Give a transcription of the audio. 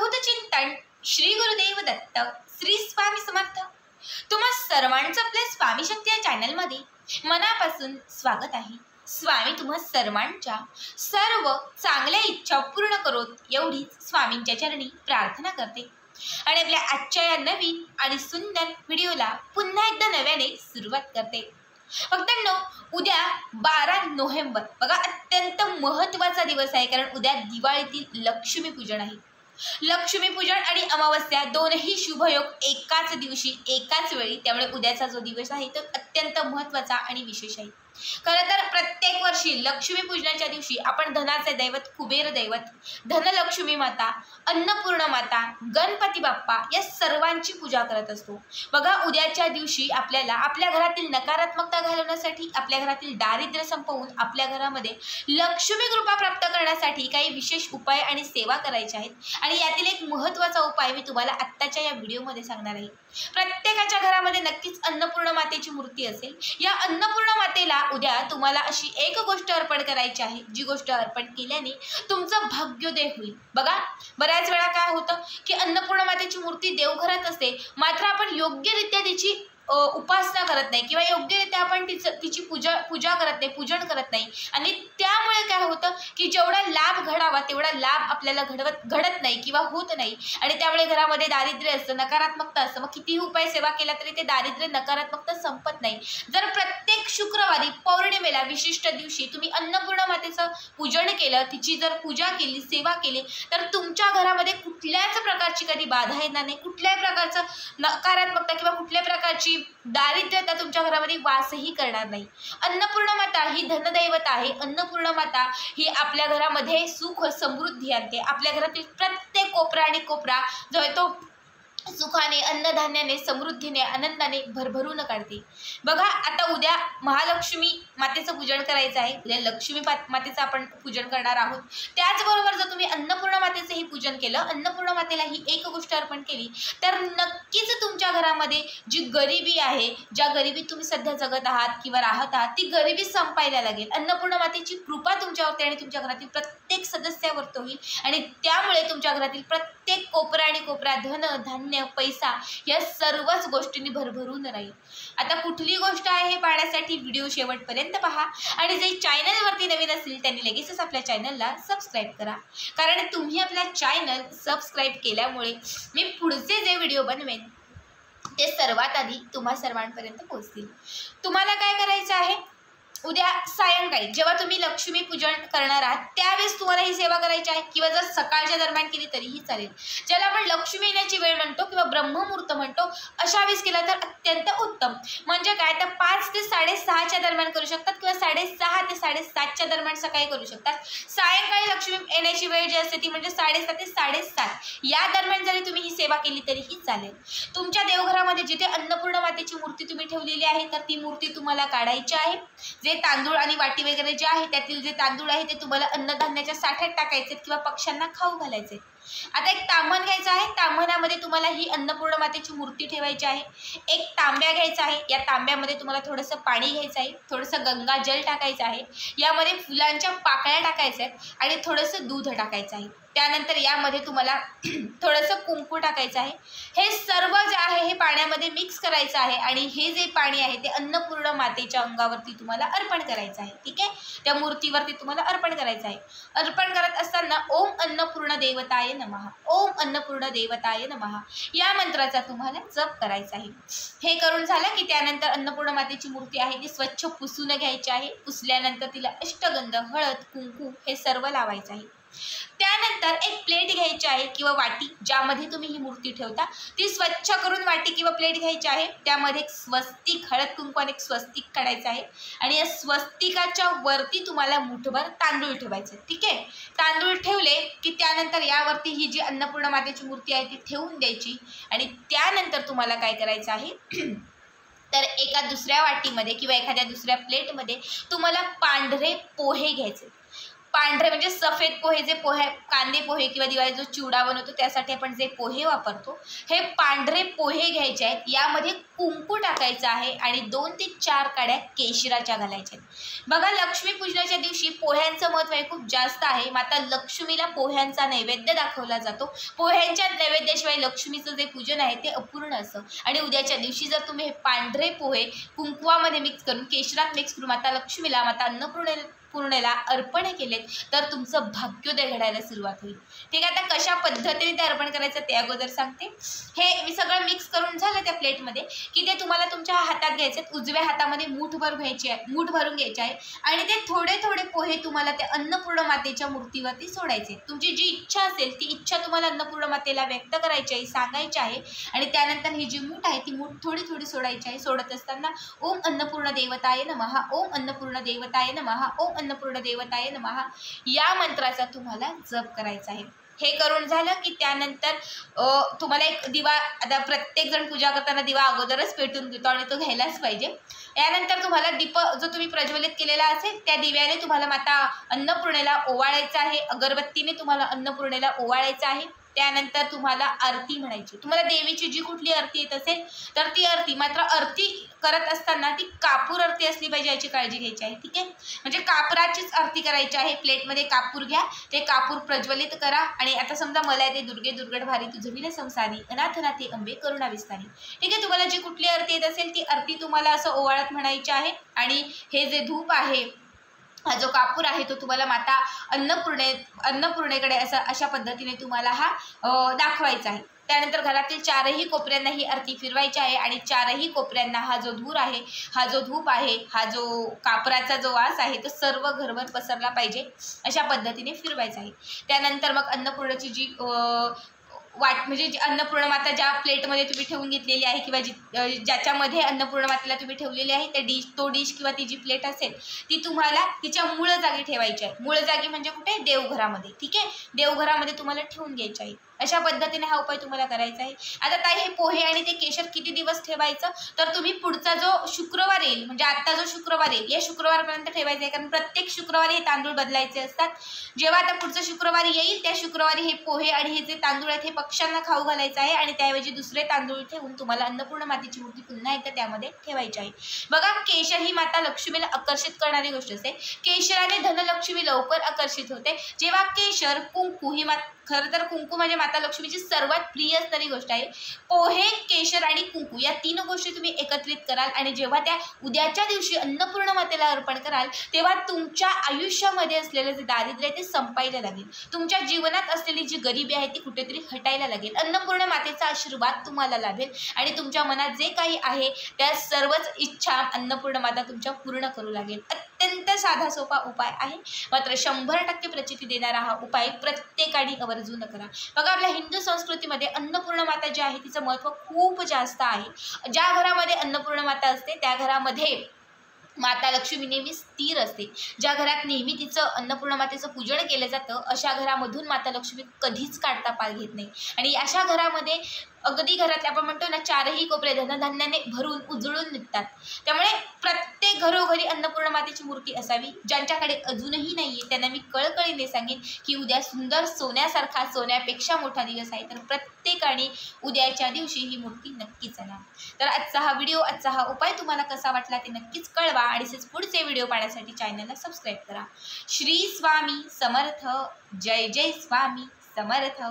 अवधूत चिंतन श्री गुरुदेव दत्त श्री स्वामी समर्थ। तुम्हा सर्वांचं आपल्या स्वामी शक्ती या चॅनल मध्ये मनापासून स्वागत आहे। स्वामी तुम्हा सर्वांच्या सर्व चांगल्या इच्छा पूर्ण करोत एवढीच स्वामींच्या चरणी प्रार्थना करते आणि आपल्या आजच्या या नवीन आणि सुंदर व्हिडिओला पुन्हा एकदा नव्याने सुरुवात करते। भक्तांनो, उद्या 12 नोव्हेंबर बघा अत्यंत महत्त्वाचा दिवस आहे, कारण उद्या दिवाळीतील लक्ष्मी पूजन आहे। लक्ष्मी पूजन आणि अमावस्या दोनही शुभयोग एकाच दिवशी एकाच वेळी, त्यामुळे उद्याचा जो दिवस आहे तो अत्यंत महत्त्वाचा आणि विशेष आहे। खरं तर प्रत्येक वर्षी लक्ष्मी पूजनाच्या दिवशी आपण धनाचे दैवत कुबेर दैवत, धनलक्ष्मी माता, अन्नपूर्ण माता, गणपती बाप्पा या सर्वांची पूजा करत असतो। बघा उद्याच्या दिवशी आपल्याला आपल्या घरातील नकारात्मकता घालवण्यासाठी, आपल्या घरातील दारिद्र्य संपवून आपल्या घरामध्ये लक्ष्मी कृपा प्राप्त करण्यासाठी काही विशेष उपाय आणि सेवा करायच्या आहेत आणि यातील एक महत्त्वाचा उपाय मी तुम्हाला आत्ताच्या या व्हिडिओमध्ये सांगणार आहे। प्रत्येकाच्या घरामध्ये नक्कीच अन्नपूर्ण मातेची मूर्ती असेल। या अन्नपूर्ण मातेला उद्या तुम्हाला अशी एक गोष्ट अर्पण करायची आहे, जी गोष्ट अर्पण केल्याने तुमचं भाग्योदय होईल। बघा बऱ्याच वेळा काय होतं की अन्नपूर्ण मातेची मूर्ती देवघरात असते, मात्र आपण योग्यरित्या तिची उपासना करत नाही किंवा योग्यरित्या आपण तिची पूजा करत नाही, पूजन करत नाही आणि त्यामुळे काय होतं की जेवढा लाभ घडावा तेवढा लाभ आपल्याला घडत नाही किंवा होत नाही आणि त्यामुळे घरामध्ये दारिद्र्य असतं, नकारात्मकता असतं। मग कितीही उपाय सेवा केला तरी ते दारिद्र्य नकारात्मकता संपत नाही। जर प्रत्येक शुक्रवारी पौर्णिमेला विशिष्ट दिवशी तुम्ही अन्नपूर्ण मातेचं पूजन केलं, तिची जर पूजा केली, सेवा केली, तर तुमच्या घरामध्ये कुठल्याच प्रकारची कधी बाधा येणार नाही, कुठल्याही प्रकारचं नकारात्मकता किंवा कुठल्या प्रकारची दारिद्र्यता तुमच्या घरामध्ये वासही करणार नाही। अन्नपूर्ण माता ही धनदैवत आहे। अन्नपूर्ण माता ही आपल्या घरामध्ये सुख समृद्धी आणते। आपल्या घरातील प्रत्येक कोपरा आणि कोपरा जो आहे तो सुखाने, अन्नधान्याने, समृद्धीने, आनंदाने भरभरून काढते। बघा आता उद्या महालक्ष्मी मातेचं पूजन करायचं आहे, उद्या लक्ष्मी मातेचं आपण पूजन करणार आहोत। त्याचबरोबर जर तुम्ही अन्नपूर्ण मातेचंही पूजन केलं, अन्नपूर्ण मातेला ही एक गोष्ट अर्पण केली, तर नक्कीच तुमच्या घरामध्ये जी गरिबी आहे, ज्या गरिबीत तुम्ही सध्या जगत आहात किंवा राहत आहात, ती गरिबी संपायला लागेल। अन्नपूर्ण मातेची कृपा तुमच्यावरती आणि तुमच्या घरातील प्रत्येक सदस्यावरती होईल आणि त्यामुळे तुमच्या घरातील प्रत्येक कोपरा आणि कोपरा धन, धान्य, पैसा या सर्वच गोष्टींनी भरभरून राहील। आता कुठली गोष्ट आहे हे पाहण्यासाठी व्हिडिओ शेवटपर्यंत पहा आणि जे चॅनलवरती नवीन असतील त्यांनी लगेचच आपल्या चॅनलला सबस्क्राईब करा, कारण तुम्ही आपल्या चॅनल सबस्क्राईब केल्यामुळे मी पुढचे जे व्हिडिओ बनवेन ते सर्वात आधी तुम्हा सर्वांपर्यंत पोहोचतील। तुम्हाला काय करायचं आहे, उद्या सायंकाळी जेव्हा तुम्ही लक्ष्मी पूजन करणार आहात त्यावेळेस तुम्हाला ही सेवा करायची आहे किंवा जर सकाळच्या दरम्यान केली तरीही चालेल। ज्याला आपण लक्ष्मी येण्याची वेळ म्हणतो किंवा ब्रह्ममुहूर्त म्हणतो, अशा वेळेस केला तर अत्यंत उत्तम। म्हणजे काय तर 5 ते 6:30च्या दरम्यान करू शकतात किंवा 6:30 ते 7:30च्या दरम्यान सकाळी करू शकतात। सायंकाळी लक्ष्मी येण्याची वेळ जी असते ती म्हणजे 6:30 ते 7:30 या दरम्यान जरी तुम्ही ही सेवा केली तरीही चालेल। तुमच्या देवघरामध्ये जिथे अन्नपूर्ण मातेची मूर्ती तुम्ही ठेवलेली आहे तर ती मूर्ती तुम्हाला काढायची आहे। जे तांदूळ आणि वाटी वगैरे जे आहे त्यातील जे तांदूळ आहे ते तुम्हाला अन्नधान्याच्या साठ्यात टाकायचे किंवा पक्ष्यांना खाऊ घालायचे। आता एक ताम्हण घ्यायचं आहे, ताम्हणामध्ये तुम्हाला ही अन्नपूर्ण मातेची मूर्ती ठेवायची आहे। एक तांब्या घ्यायचा आहे, या तांब्यामध्ये तुम्हाला थोडंसं पाणी घ्यायचं आहे, थोडंसं गंगाजल टाकायचं आहे, यामध्ये फुलांच्या पाकळ्या टाकायच्या आहेत आणि थोडंसं दूध टाकायचं आहे। त्यानंतर यामध्ये तुम्हाला थोडंसं कुंकू टाकायचं आहे। हे सर्व जे आहे हे पाण्यामध्ये मिक्स करायचं आहे आणि हे जे पाणी आहे ते अन्नपूर्ण मातेच्या अंगावरती तुम्हाला अर्पण करायचं आहे। ठीक आहे, त्या मूर्तीवरती तुम्हाला अर्पण करायचं आहे। अर्पण करत असताना ओम अन्नपूर्ण देवताय नमः, ओम अन्नपूर्ण देवताय नमः या मंत्राचा तुम्हाला जप करायचा आहे। हे करून झालं की त्यानंतर अन्नपूर्ण मातेची मूर्ती आहे ती स्वच्छ पुसून घ्यायची आहे। पुसल्यानंतर तिला अष्टगंध, हळद, कुंकू हे सर्व लावायचं आहे। त्यानंतर एक प्लेट घ्यायची आहे किंवा वाटी, ज्यामध्ये तुम्ही ही मूर्ती ठेवता ती स्वच्छ करून वाटी किंवा प्लेट घ्यायची आहे। त्यामध्ये एक स्वस्तिक, हळद कुंकू आणि एक स्वस्तिक काढायचं आहे आणि या स्वस्तिकाच्या वरती तुम्हाला मुठभर तांदूळ ठेवायचे। ठीक आहे, तांदूळ ठेवले की त्यानंतर यावरती ही जी अन्नपूर्ण मातेची मूर्ती आहे ती ठेवून द्यायची आणि त्यानंतर तुम्हाला काय करायचं आहे तर एका दुसऱ्या वाटीमध्ये किंवा एखाद्या दुसऱ्या प्लेटमध्ये तुम्हाला पांढरे पोहे घ्यायचे। पांढरे म्हणजे सफेद पोहे, जे कांदे पोहे किंवा दिवाळी जो चिवडा बनवतो त्यासाठी आपण जे पोहे वापरतो, हे पांढरे पोहे घ्यायचे आहेत. यामध्ये कुंकू टाकायचं आहे आणि 2 ते 4 काड्या केशराच्या घालायच्या आहेत. बघा, लक्ष्मीपूजनाच्या दिवशी पोह्यांचं महत्त्व हे खूप जास्त आहे. माता लक्ष्मीला पोह्यांचा नैवेद्य दाखवला जातो. पोह्यांच्या नैवेद्याशिवाय लक्ष्मीचं जे पूजन आहे ते अपूर्ण असतं. आणि उद्याच्या दिवशी जर तुम्ही हे पांढरे पोहे कुंकवामध्ये मिक्स करून, केशरात मिक्स करून माता लक्ष्मीला, माता अन्नपूर्णेला अर्पण केलेत तर तुमचं भाग्योदय घडायला सुरुवात होईल. ठीक आहे, आता कशा पद्धतीने ते अर्पण करायचं ते अगोदर सांगते. हे मी सगळं मिक्स करून झालं त्या प्लेटमध्ये की ते तुम्हाला तुमच्या हातात घ्यायचे. उजव्या हातामध्ये मूठ भरून घ्यायचे आहे आणि ते थोडे थोडे पोहे तुम्हाला त्या अन्नपूर्ण मातेच्या मूर्तीवरती सोडायचे. तुमची जी इच्छा असेल ती इच्छा तुम्हाला अन्नपूर्ण मातेला व्यक्त करायची आहे, सांगायची आहे. आणि त्यानंतर ही जी मूठ आहे ती मूठ थोडी थोडी सोडायची आहे. सोडत असताना ओम अन्नपूर्ण देवताय नमः, ओम अन्नपूर्ण देवताय नमः, ओम अन्नपूर्ण देवताय नमः या मंत्राचा तुम्हाला जप करायचा आहे. हे करून झालं की त्यानंतर तुम्हाला एक दिवा, आता प्रत्येक जण पूजा करताना दिवा अगोदरच पेटून घेतो आणि तो घ्यायलाच पाहिजे. यानंतर तुम्हाला दीप जो तुम्ही प्रज्वलित केलेला असेल त्या दिव्याने तुम्हाला माता अन्नपूर्णेला ओवाळायचं आहे. अगरबत्तीने तुम्हाला अन्नपूर्णेला ओवाळायचं आहे. त्यानंतर तुम्हाला आरती म्हणायची. तुम्हाला देवीची जी कुठली आरती येत असेल तर ती आरती, मात्र आरती करत असताना ती कापूर आरती असली पाहिजे याची काळजी घ्यायची आहे. ठीक आहे, म्हणजे कापराचीच आरती करायची आहे. प्लेटमध्ये कापूर घ्या, ते कापूर प्रज्वलित करा. आणि आता समजा मला येते दुर्गे दुर्गट भारी तुझं विन संसारी, अनाथ नाथे अंबे करुणा विस्तारी. ठीक आहे, तुम्हाला जी कुठली आरती येत असेल ती आरती तुम्हाला असं ओवाळत म्हणायची आहे. आणि हे जे धूप आहे, हा जो कापूर आहे तो तुम्हाला माता अन्नपूर्णेकडे अशा पद्धतीने तुम्हाला हा दाखवायचा आहे. त्यानंतर घरातील 4ही कोपऱ्यांना ही आरती फिरवायची आहे आणि 4ही कोपऱ्यांना हा जो धूर आहे, हा जो धूप आहे, हा जो कापराचा जो वास आहे तो सर्व घरभर पसरला पाहिजे अशा पद्धतीने फिरवायचा आहे. त्यानंतर मग अन्नपूर्णाची जी म्हणजे अन्नपूर्ण माता ज्या प्लेटमध्ये तुम्ही ठेवून घेतलेली आहे किंवा ज्याच्यामध्ये अन्नपूर्ण मातेला तुम्ही ठेवलेली आहे त्या तो डिश किंवा ती जी प्लेट असेल ती तुम्हाला तिच्या मूळ जागी ठेवायची आहे. मूळ जागी म्हणजे कुठे? देवघरामध्ये. ठीक आहे, देवघरामध्ये तुम्हाला ठेवून घ्यायची आहे. अशा पद्धतीने हा उपाय तुम्हाला करायचा आहे. आता ताई, हे पोहे आणि ते केशर किती दिवस ठेवायचं? तर तुम्ही पुढचा जो शुक्रवार येईल, म्हणजे आत्ता जो शुक्रवार येईल या शुक्रवारपर्यंत ठेवायचं आहे. कारण प्रत्येक शुक्रवारी हे तांदूळ बदलायचे असतात. जेव्हा आता पुढचं शुक्रवारी येईल त्या शुक्रवारी हे पोहे आणि हे जे तांदूळ आहेत हे पक्ष्यांना खाऊ घालायचं आहे आणि त्याऐवजी दुसरे तांदूळ ठेवून तुम्हाला अन्नपूर्ण मातेची मूर्ती पुन्हा एकदा त्यामध्ये ठेवायची आहे. बघा, केशर ही माता लक्ष्मीला आकर्षित करणारी गोष्ट असते. केशराने धनलक्ष्मी लवकर आकर्षित होते. जेव्हा केशर, कुंकू ही खरं तर कुंकू म्हणजे माता लक्ष्मीची सर्वात प्रिय असणारी गोष्ट आहे. पोहे, केशर आणि कुंकू या 3 गोष्टी तुम्ही एकत्रित कराल आणि जेव्हा त्या उद्याच्या दिवशी अन्नपूर्ण मातेला अर्पण कराल तेव्हा तुमच्या आयुष्यामध्ये असलेलं जे दारिद्र्य आहे ते संपायला लागेल. तुमच्या जीवनात असलेली जी गरिबी आहे ती कुठेतरी हटायला लागेल. अन्नपूर्ण मातेचा आशीर्वाद तुम्हाला लाभेल आणि तुमच्या मनात जे काही आहे त्या सर्वच इच्छा अन्नपूर्ण माता तुमच्या पूर्ण करू लागेल. अत्यंत साधा सोपा उपाय आहे, मात्र 100% प्रचिती देणारा हा उपाय प्रत्येकाने आवर्जून करा. बघा, आपल्या हिंदू संस्कृतीमध्ये अन्नपूर्ण माता जी आहे तिचं महत्त्व खूप जास्त आहे. ज्या घरामध्ये अन्नपूर्ण माता असते त्या घरामध्ये माता लक्ष्मी नेहमी स्थिर असते. ज्या घरात नेहमी तिचं अन्नपूर्ण मातेचं पूजन केलं जातं अशा घरामधून माता लक्ष्मी कधीच काढता पाय घेत नाही. आणि अशा घरामध्ये अगदी घरातले आपण म्हणतो ना 4ही कोपरे धनधान्याने भरून उजळून निघतात. त्यामुळे प्रत्येक घरोघरी अन्नपूर्ण मातेची मूर्ती असावी. ज्यांच्याकडे अजूनही नाहीये त्यांना मी कळकळीने सांगेन की उद्या सुंदर सोन्यासारखा, सोन्यापेक्षा मोठा दिवस आहे. तर प्रत्येकाने उद्याच्या दिवशी ही मूर्ती नक्कीच आणा. तर आजचा हा व्हिडिओ, आजचा हा उपाय तुम्हाला कसा वाटला ते नक्कीच कळवा आणि पुढचे व्हिडिओ पाहण्यासाठी चॅनलला सबस्क्राईब करा. श्री स्वामी समर्थ. जय जय स्वामी समर्थ.